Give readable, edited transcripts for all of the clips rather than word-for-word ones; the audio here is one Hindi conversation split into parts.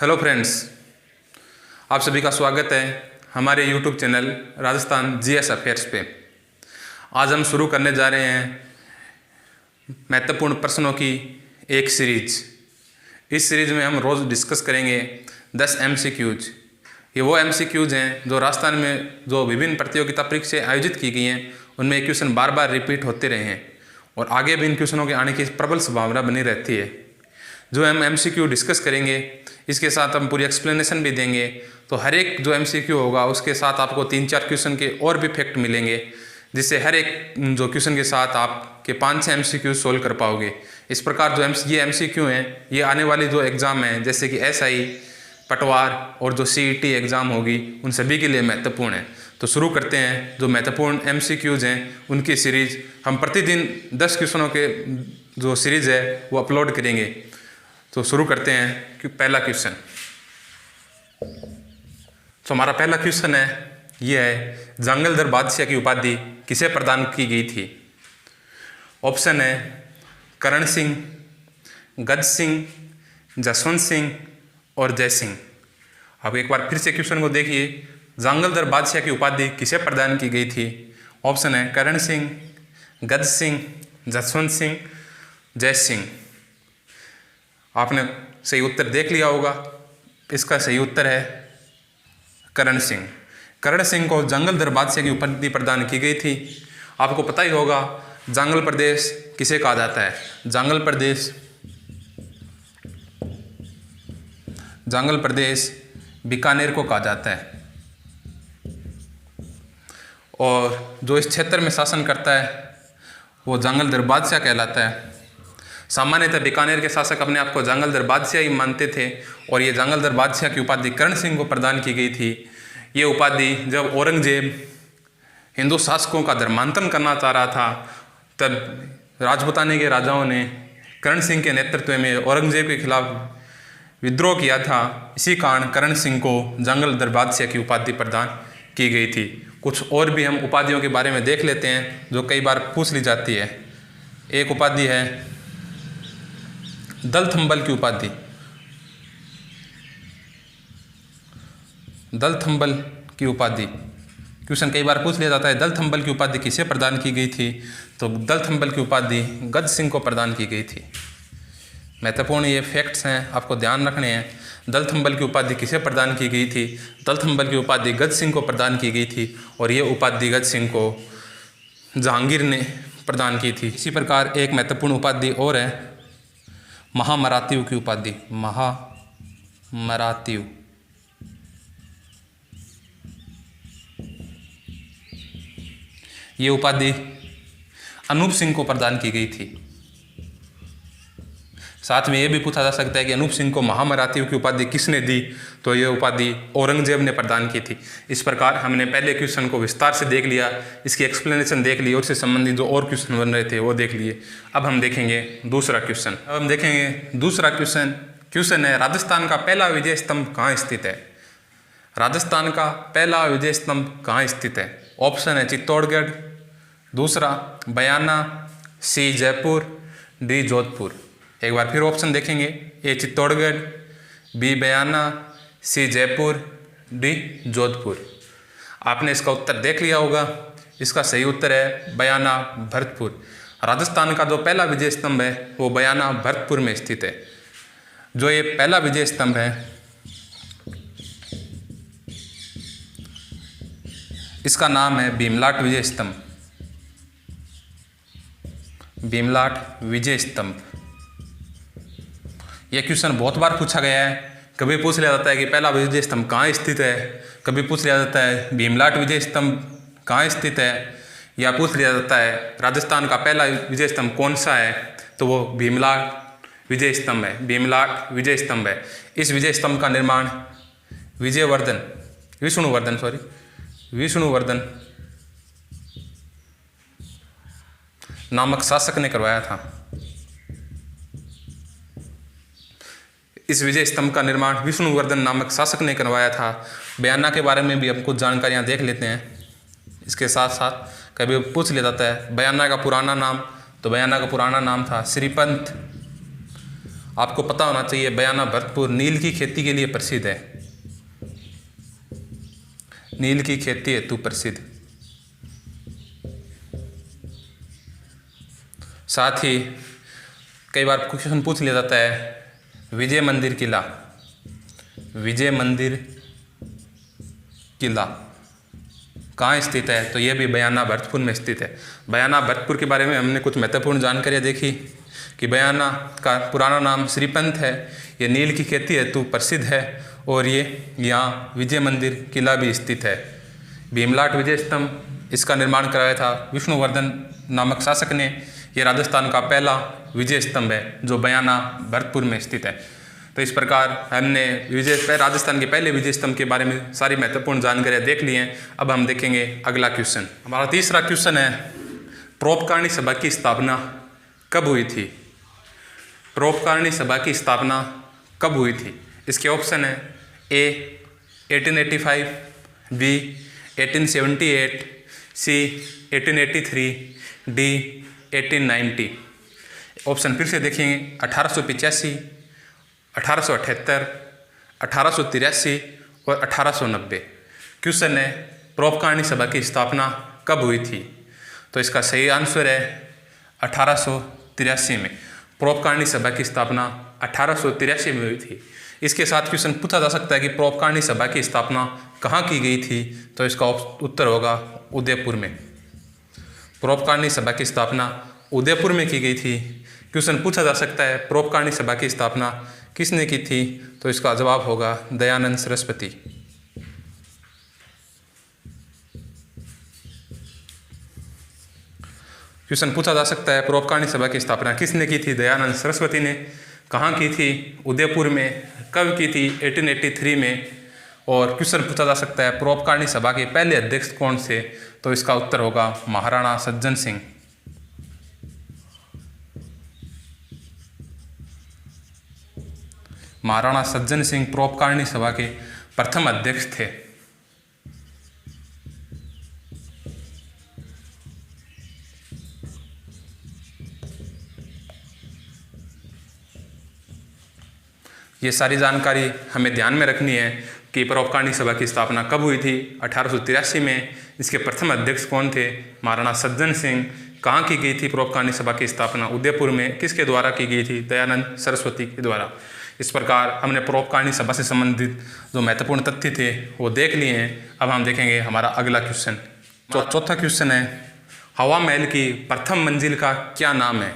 हेलो फ्रेंड्स, आप सभी का स्वागत है हमारे YouTube channel Rajasthan GS affairs पे। आज हम शुरू करने जा रहे हैं महत्वपूर्ण प्रश्नों की एक सीरीज। इस सीरीज में हम रोज़ डिस्कस करेंगे 10 MCQs। ये वो MCQs हैं जो राजस्थान में जो विभिन्न प्रतियोगिता परीक्षाएं आयोजित की गई हैं उनमें ये क्वेश्चन बार बार रिपीट होते रहे हैं और आगे भी इन क्वेश्चनों के आने की प्रबल संभावना बनी रहती है। जो हम MCQ डिस्कस करेंगे इसके साथ हम पूरी एक्सप्लेनेशन भी देंगे, तो हर एक जो MCQ होगा उसके साथ आपको 3-4 क्वेश्चन के और भी फैक्ट मिलेंगे, जिससे हर एक जो क्वेश्चन के साथ आपके 5-6 MCQ सोल्व कर पाओगे। इस प्रकार जो ये MCQ हैं ये आने वाली जो एग्ज़ाम हैं जैसे कि SI, पटवार और जो CET एग्ज़ाम होगी उन सभी के लिए महत्वपूर्ण है। तो शुरू करते हैं जो महत्वपूर्ण MCQs हैं उनकी सीरीज़। हम प्रतिदिन 10 क्वेश्चनों के जो सीरीज़ है वो अपलोड करेंगे। तो शुरू करते हैं कि पहला क्वेश्चन। तो हमारा पहला क्वेश्चन है, ये है जंगलधर बादशाह की उपाधि किसे प्रदान की गई थी? ऑप्शन है करण सिंह, गज सिंह, जसवंत सिंह और जय सिंह। अब एक बार फिर से क्वेश्चन को देखिए, जंगलधर बादशाह की उपाधि किसे प्रदान की गई थी? ऑप्शन है करण सिंह, गज सिंह, जसवंत सिंह, जय सिंह। आपने सही उत्तर देख लिया होगा। इसका सही उत्तर है करण सिंह। करण सिंह को जंगलधर बादशाह की उपाधि प्रदान की गई थी। आपको पता ही होगा जांगल प्रदेश किसे कहा जाता है? जांगल प्रदेश बीकानेर को कहा जाता है। और जो इस क्षेत्र में शासन करता है वो जंगलधर बादशाह कहलाता है। सामान्यतः बीकानेर के शासक अपने आप को जंगलधर बादशाह ही मानते थे और ये जंगलधर बादशाह की उपाधि करण सिंह को प्रदान की गई थी। ये उपाधि जब औरंगजेब हिंदू शासकों का धर्मांतरण करना चाह रहा था तब राजपूताने के राजाओं ने करण सिंह के नेतृत्व में औरंगजेब के खिलाफ विद्रोह किया था। इसी कारण करण सिंह को जंगलधर बादशाह की उपाधि प्रदान की गई थी। कुछ और भी हम उपाधियों के बारे में देख लेते हैं जो कई बार पूछ ली जाती है। एक उपाधि है दलथंबल की उपाधि। दलथंबल की उपाधि क्वेश्चन कई बार पूछ लिया जाता है, दलथंबल की उपाधि किसे प्रदान की गई थी? तो दलथंबल की उपाधि गज सिंह को प्रदान की गई थी। महत्वपूर्ण ये फैक्ट्स हैं, आपको ध्यान रखने हैं। दलथंबल की उपाधि किसे प्रदान की गई थी? दलथंबल की उपाधि गज सिंह को प्रदान की गई थी और ये उपाधि गज सिंह को जहांगीर ने प्रदान की थी। इसी प्रकार एक महत्वपूर्ण उपाधि और है महामरात्यु की उपाधि। महामरात्यु ये उपाधि अनूप सिंह को प्रदान की गई थी। साथ में ये भी पूछा जा सकता है कि अनूप सिंह को महामरात्यु की उपाधि किसने दी? तो ये उपाधि औरंगजेब ने प्रदान की थी। इस प्रकार हमने पहले क्वेश्चन को विस्तार से देख लिया, इसकी एक्सप्लेनेशन देख ली और इससे संबंधित जो और क्वेश्चन बन रहे थे वो देख लिए। अब हम देखेंगे दूसरा क्वेश्चन। क्वेश्चन है राजस्थान का पहला विजय स्तंभ कहाँ स्थित है? राजस्थान का पहला विजय स्तंभ कहाँ स्थित है? ऑप्शन है चित्तौड़गढ़, दूसरा बयाना, सी जयपुर, डी जोधपुर। एक बार फिर ऑप्शन देखेंगे, ए चित्तौड़गढ़, बी बयाना, सी जयपुर, डी जोधपुर। आपने इसका उत्तर देख लिया होगा। इसका सही उत्तर है बयाना, भरतपुर। राजस्थान का जो पहला विजय स्तंभ है वो बयाना, भरतपुर में स्थित है। जो ये पहला विजय स्तंभ है इसका नाम है भीमलाट विजय स्तंभ। भीमलाट विजय स्तंभ। यह क्वेश्चन बहुत बार पूछा गया है। कभी पूछ लिया जाता है कि पहला विजय स्तंभ कहाँ स्थित है, कभी पूछ लिया जाता है भीमलाट विजय स्तंभ कहाँ स्थित है, या पूछ लिया जाता है राजस्थान का पहला विजय स्तंभ कौन सा है, तो वो भीमलाट विजय स्तंभ है। भीमलाट विजय स्तंभ है। इस विजय स्तंभ का निर्माण विष्णुवर्धन नामक शासक ने करवाया था। इस विजय स्तंभ का निर्माण विष्णुवर्धन नामक शासक ने करवाया था। बयाना के बारे में भी हम कुछ जानकारियां देख लेते हैं। इसके साथ साथ कभी पूछ लिया जाता है बयाना का पुराना नाम, तो बयाना का पुराना नाम था श्रीपंत। आपको पता होना चाहिए बयाना भरतपुर नील की खेती के लिए प्रसिद्ध है, नील की खेती हेतु प्रसिद्ध। साथ ही कई बार क्वेश्चन पूछ लिया जाता है विजय मंदिर किला, विजय मंदिर किला कहाँ स्थित है, तो यह भी बयाना भरतपुर में स्थित है। बयाना भरतपुर के बारे में हमने कुछ महत्वपूर्ण जानकारियाँ देखी कि बयाना का पुराना नाम श्रीपंथ है, ये नील की खेती हेतु प्रसिद्ध है और ये यहाँ विजय मंदिर किला भी स्थित है। भीमलाट विजय स्तंभ इसका निर्माण कराया था विष्णुवर्धन नामक शासक ने। ये राजस्थान का पहला विजय स्तंभ है जो बयाना भरतपुर में स्थित है। तो इस प्रकार हमने राजस्थान के पहले विजय स्तंभ के बारे में सारी महत्वपूर्ण जानकारियाँ देख ली हैं। अब हम देखेंगे अगला क्वेश्चन। हमारा तीसरा क्वेश्चन है परोपकारिणी सभा की स्थापना कब हुई थी, परोपकारिणी सभा की स्थापना कब हुई थी। इसके ऑप्शन है ए 1885, बी 1878, सी 1883, डी 1890। ऑप्शन फिर से देखेंगे 1885, 1878, 1883 और 1890। क्वेश्चन है परोपकारिणी सभा की स्थापना कब हुई थी, तो इसका सही आंसर है 1883 में। परोपकारिणी सभा की स्थापना 1883 में हुई थी। इसके साथ क्वेश्चन पूछा जा सकता है कि परोपकारिणी सभा की स्थापना कहाँ की गई थी, तो इसका उत्तर होगा उदयपुर में। परोपकारिणी सभा की स्थापना उदयपुर में की गई थी। क्वेश्चन पूछा जा सकता है परोपकारिणी सभा की स्थापना किसने की थी, तो इसका जवाब होगा दयानंद सरस्वती। क्वेश्चन पूछा जा सकता है परोपकारिणी सभा की स्थापना किसने की थी, दयानंद सरस्वती ने। कहाँ की थी, उदयपुर में। कब की थी, 1883 में। और क्वेश्चन पूछा जा सकता है परोपकारिणी सभा के पहले अध्यक्ष कौन थे, तो इसका उत्तर होगा महाराणा सज्जन सिंह। महाराणा सज्जन सिंह परोपकारिणी सभा के प्रथम अध्यक्ष थे। ये सारी जानकारी हमें ध्यान में रखनी है कि परोपकारिणी सभा की स्थापना कब हुई थी, 1883 में। इसके प्रथम अध्यक्ष कौन थे, महाराणा सज्जन सिंह। कहाँ की गई थी परोपकारिणी सभा की स्थापना, उदयपुर में। किसके द्वारा की गई थी, दयानंद सरस्वती के द्वारा। इस प्रकार हमने परोपकारिणी सभा से संबंधित जो महत्वपूर्ण तथ्य थे वो देख लिए हैं। अब हम देखेंगे हमारा अगला क्वेश्चन। चौथा क्वेश्चन है हवा महल की प्रथम मंजिल का क्या नाम है।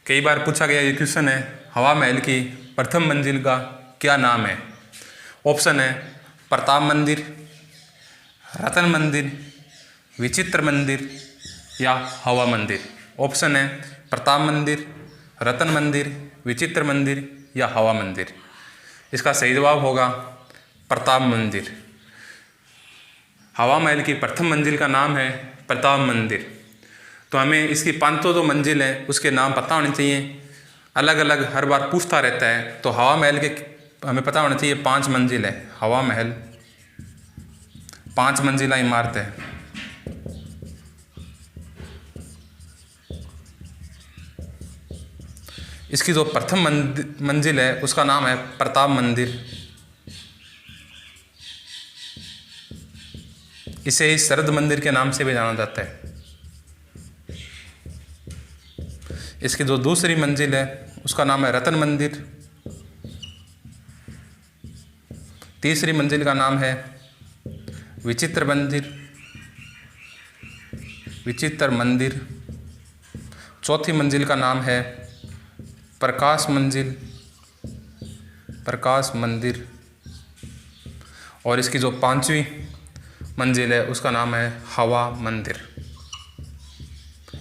कई बार पूछा गया ये क्वेश्चन है, हवा महल की प्रथम मंजिल का क्या नाम है। ऑप्शन है प्रताप मंदिर, रतन मंदिर, विचित्र मंदिर या हवा मंदिर। ऑप्शन है प्रताप मंदिर, रतन मंदिर, विचित्र मंदिर या हवा मंदिर। इसका सही जवाब होगा प्रताप मंदिर। हवा महल की प्रथम मंजिल का नाम है प्रताप मंदिर। तो हमें इसकी पांचों जो मंजिल है उसके नाम पता होने चाहिए। अलग अलग हर बार पूछता रहता है, तो हवा महल के हमें पता होना चाहिए 5 मंजिल है। हवा महल 5 मंजिला इमारत है। इसकी जो प्रथम मंजिल है उसका नाम है प्रताप मंदिर। इसे ही शरद मंदिर के नाम से भी जाना जाता है। इसकी जो दूसरी मंजिल है उसका नाम है रतन मंदिर। तीसरी मंजिल का नाम है विचित्र मंदिर, विचित्र मंदिर। चौथी मंजिल का नाम है प्रकाश मंजिल, प्रकाश मंदिर। और इसकी जो 5वीं मंजिल है उसका नाम है हवा मंदिर।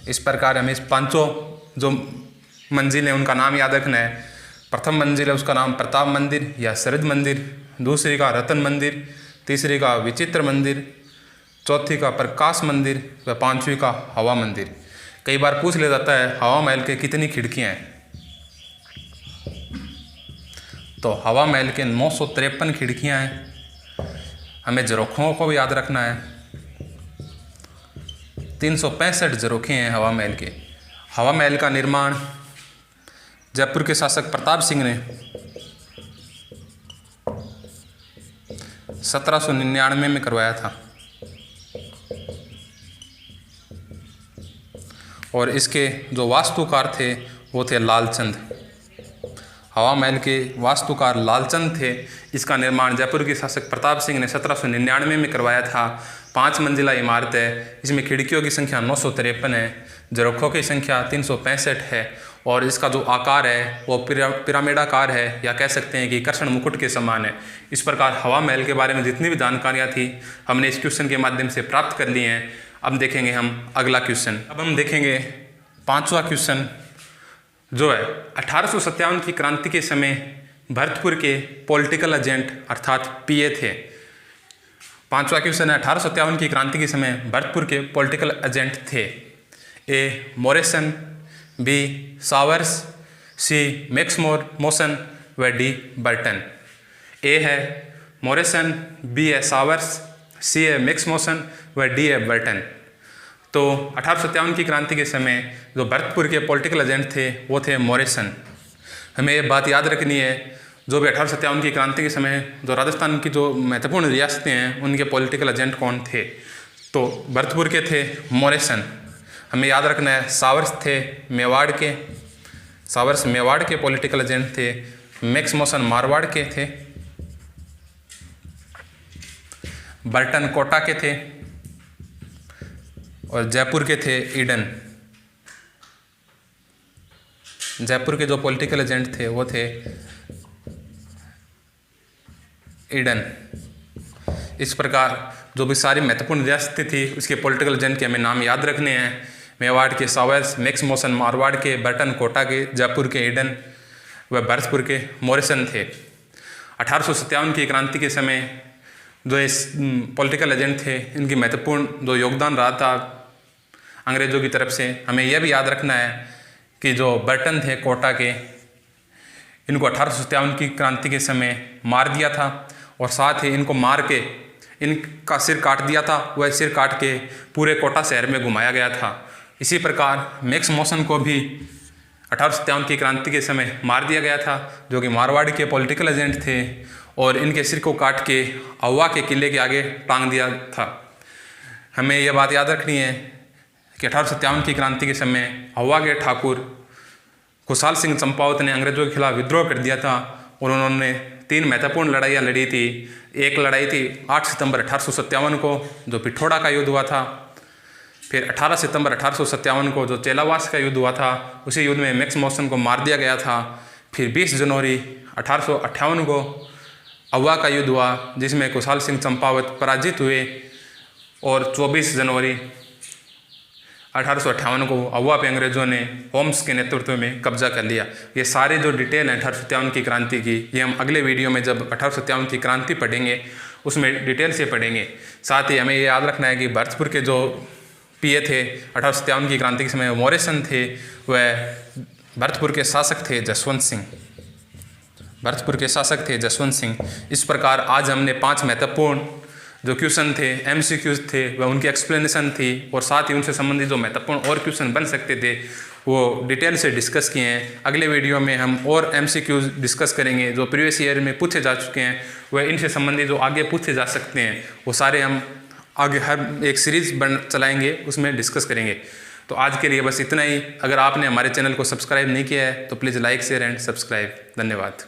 इस प्रकार हमें इस पांचों जो मंजिल हैं उनका नाम याद रखना है। प्रथम मंजिल है उसका नाम प्रताप मंदिर या शरद मंदिर, दूसरी का रतन मंदिर, तीसरी का विचित्र मंदिर, चौथी का प्रकाश मंदिर व 5वीं का हवा मंदिर। कई बार पूछ लिया जाता है हवा महल के कितनी खिड़कियाँ हैं, तो हवा महल के 953 खिड़कियाँ हैं। हमें झरोखों को भी याद रखना है। 365 झरोखे हैं हवा महल के। हवा महल का निर्माण जयपुर के शासक प्रताप सिंह ने 1799 में करवाया था और इसके जो वास्तुकार थे वो थे लालचंद। हवा महल के वास्तुकार लालचंद थे। इसका निर्माण जयपुर के शासक प्रताप सिंह ने 1799 में करवाया था। 5 मंजिला इमारत है। इसमें खिड़कियों की संख्या 953 है, झरोखों की संख्या 365 है और इसका जो आकार है वो पिरामिडाकार है, या कह सकते हैं कि कृष्ण मुकुट के समान है। इस प्रकार हवा महल के बारे में जितनी भी जानकारियाँ थी हमने इस क्वेश्चन के माध्यम से प्राप्त कर ली हैं। अब देखेंगे हम अगला क्वेश्चन। अब हम देखेंगे 5वां क्वेश्चन, जो है 1857 की क्रांति के समय भरतपुर के पॉलिटिकल एजेंट अर्थात पीए थे। 5वां क्वेश्चन है 1857 की क्रांति के समय भरतपुर के पॉलिटिकल एजेंट थे। ए मॉरिसन, बी सावर्स, सी मैक्समोर मोसन व डी बर्टन। ए है मॉरिसन, बी है सावर्स, सी है मैक्समोसन व डी है बर्टन। तो 1857 की क्रांति के समय जो भरतपुर के पॉलिटिकल एजेंट थे वो थे मॉरिसन। हमें ये बात याद रखनी है, जो भी 1857 की क्रांति के समय जो राजस्थान की जो महत्वपूर्ण रियासतें हैं उनके पॉलिटिकल एजेंट कौन थे, तो भरतपुर के थे मॉरिसन। हमें याद रखना है सावर्स थे मेवाड़ के, सावर्स मेवाड़ के पॉलिटिकल एजेंट थे। मैक्समोसन मारवाड़ के थे। बर्टन कोटा के थे और जयपुर के थे ईडन। जयपुर के जो पॉलिटिकल एजेंट थे वो थे ईडन। इस प्रकार जो भी सारी महत्वपूर्ण रियासतें थी उसके पॉलिटिकल एजेंट के हमें नाम याद रखने हैं। मेवाड़ के सावर्स, मैक्समोसन मारवाड़ के, बर्टन कोटा के, जयपुर के ईडन व भरतपुर के मॉरिसन थे। 1857 की क्रांति के समय जो इस पॉलिटिकल एजेंट थे इनकी महत्वपूर्ण जो योगदान रहा था अंग्रेज़ों की तरफ से, हमें यह भी याद रखना है कि जो बर्टन थे कोटा के, इनको 1857 की क्रांति के समय मार दिया था और साथ ही इनको मार के इनका सिर काट दिया था। वह सिर काट के पूरे कोटा शहर में घुमाया गया था। इसी प्रकार मैक्समोसन को भी 1857 की क्रांति के समय मार दिया गया था, जो कि मारवाड़ के पॉलिटिकल एजेंट थे और इनके सिर को काट के अव्वा के किले के आगे टांग दिया था। हमें यह बात याद रखनी है कि 1857 की क्रांति के समय अव्वा के ठाकुर खुशहाल सिंह चंपावत ने अंग्रेजों के खिलाफ विद्रोह कर दिया था और उन्होंने 3 महत्वपूर्ण लड़ाइयाँ लड़ी थी। एक लड़ाई थी 8 सितंबर 1857 को जो पिठोड़ा का युद्ध हुआ था। फिर 18 सितंबर 1857 को जो चेलावास का युद्ध हुआ था, उसी युद्ध में मैक्समोसन को मार दिया गया था। फिर 20 जनवरी 1858 को अव्वा का युद्ध हुआ जिसमें खुशहाल सिंह चंपावत पराजित हुए और 24 जनवरी 1858 को अव्वा पे अंग्रेज़ों ने होम्स के नेतृत्व में कब्जा कर लिया। ये सारे जो डिटेल हैं 1857 की क्रांति की, ये हम अगले वीडियो में जब 1857 की क्रांति पढ़ेंगे उसमें डिटेल से पढ़ेंगे। साथ ही हमें ये याद रखना है कि भरतपुर के जो पीए थे 1857 की क्रांति के समय मॉरिसन थे, वह भरतपुर के शासक थे जसवंत सिंह। भरतपुर के शासक थे जसवंत सिंह। इस प्रकार आज हमने 5 महत्वपूर्ण जो क्वेश्चन थे, MCQs थे, वह उनकी एक्सप्लेनेशन थी और साथ ही उनसे संबंधित जो महत्वपूर्ण और क्वेश्चन बन सकते थे वो डिटेल से डिस्कस किए हैं। अगले वीडियो में हम और MCQs डिस्कस करेंगे जो प्रीवियस ईयर में पूछे जा चुके हैं, वह इनसे संबंधित जो आगे पूछे जा सकते हैं वो सारे हम आगे हर एक सीरीज़ चलाएँगे, उसमें डिस्कस करेंगे। तो आज के लिए बस इतना ही। अगर आपने हमारे चैनल को सब्सक्राइब नहीं किया है तो please like, share and subscribe. धन्यवाद।